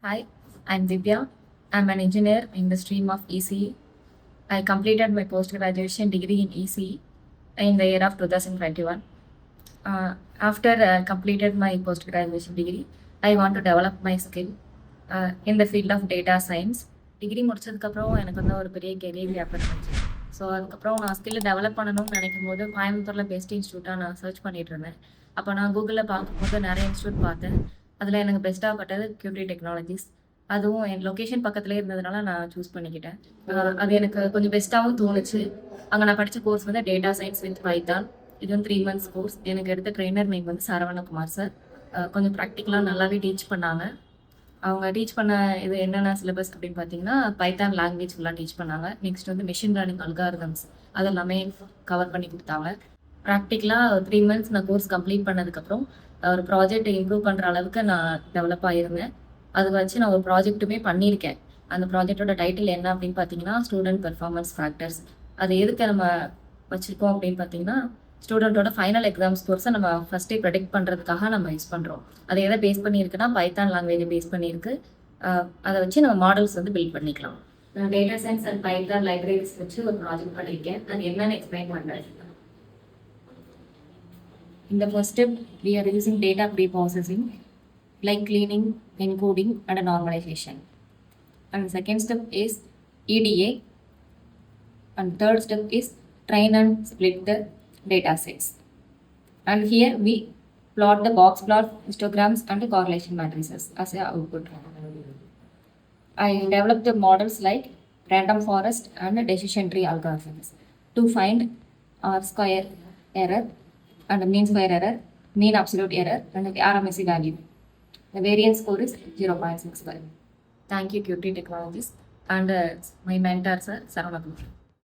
Hi, I'm Divya. I'm an engineer in the stream of ECE. I completed my post-graduation degree in ECE in the year of 2021. After completed my post-graduation degree, I want to develop my skill in the field of data science. Degree முடிச்சதுக்கப்புறம் எனக்கு வந்து ஒரு பெரிய career gap இருந்துச்சு. So அதுக்கப்புறம் நான் skill develop பண்ணணும்னு நினைக்கும் போது கோயம்புத்தூரில் பெஸ்ட் இன்ஸ்டியூட்டாக நான் சர்ச் பண்ணிட்டு இருந்தேன். அப்போ நான் கூகுளில் பார்க்கும்போது நிறைய இன்ஸ்டியூட் பார்த்தேன். அதில் எனக்கு பெஸ்ட்டாக பட்டது QT டெக்னாலஜிஸ். அதுவும் என் லொக்கேஷன் பக்கத்துலேயே இருந்ததுனால நான் சூஸ் பண்ணிக்கிட்டேன். அது எனக்கு கொஞ்சம் பெஸ்ட்டாகவும் தோணுச்சு. அங்கே நான் படித்த கோர்ஸ் வந்து டேட்டா சயின்ஸ் வித் பைத்தான். இது வந்து 3 months கோர்ஸ். எனக்கு எடுத்த ட்ரெயினர் நேம் வந்து சரவணகுமார் சார். கொஞ்சம் ப்ராக்டிக்கலாக நல்லாவே டீச் பண்ணாங்க. அவங்க டீச் பண்ண இது என்னென்ன சிலபஸ் அப்படின்னு பார்த்தீங்கன்னா, பைத்தான் லாங்குவேஜ் ஃபுல்லாக டீச் பண்ணாங்க. நெக்ஸ்ட் வந்து மெஷின் லேர்னிங் அல்காரிதம்ஸ் அது எல்லாமே கவர் பண்ணி கொடுத்தாங்க. ப்ராக்டிக்கலாக 3 months நான் கோர்ஸ் கம்ப்ளீட் பண்ணதுக்கப்புறம் ஒரு ப்ராஜெக்ட் இம்ப்ரூவ் பண்ணுற அளவுக்கு நான் டெவலப் ஆகியிருந்தேன். அது வச்சு நான் ஒரு ப்ராஜெக்ட்டுமே பண்ணியிருக்கேன். அந்த ப்ராஜெக்டோட டைட்டில் என்ன அப்படின்னு பார்த்தீங்கன்னா, ஸ்டூடெண்ட் பெர்ஃபார்மன்ஸ் ஃபேக்டர்ஸ். அது எதுக்கு நம்ம வச்சுருக்கோம் அப்படின்னு பார்த்தீங்கன்னா, ஸ்டூடெண்ட்டோட ஃபைனல் எக்ஸாம் ஸ்கோர்ஸை நம்ம ஃபஸ்ட்டே ப்ரெடிக்ட் பண்ணுறதுக்காக நம்ம யூஸ் பண்ணுறோம். அது எதை பேஸ் பண்ணியிருக்குன்னா, பைத்தான் லாங்குவேஜை பேஸ் பண்ணியிருக்கு. அதை வச்சு நம்ம மாடல்ஸ் வந்து பில்ட் பண்ணிக்கலாம். நான் data science and Python libraries வச்சு ஒரு ப்ராஜெக்ட் பண்ணியிருக்கேன். அது என்னன்னு எக்ஸ்பிளைன் பண்ணுறேன். In the first step, we are using data pre-processing like cleaning, encoding, and normalization. And the second step is EDA. And third step is train and split the data sets. And here we plot the box plot, histograms, and the correlation matrices as a output. I developed the models like random forest and decision tree algorithms to find R-square error and mean square error, mean absolute error, and the RMSE value. The variance score is 0.65. Thank you, QT Technologies, and my mentor, sir, Saravakumar.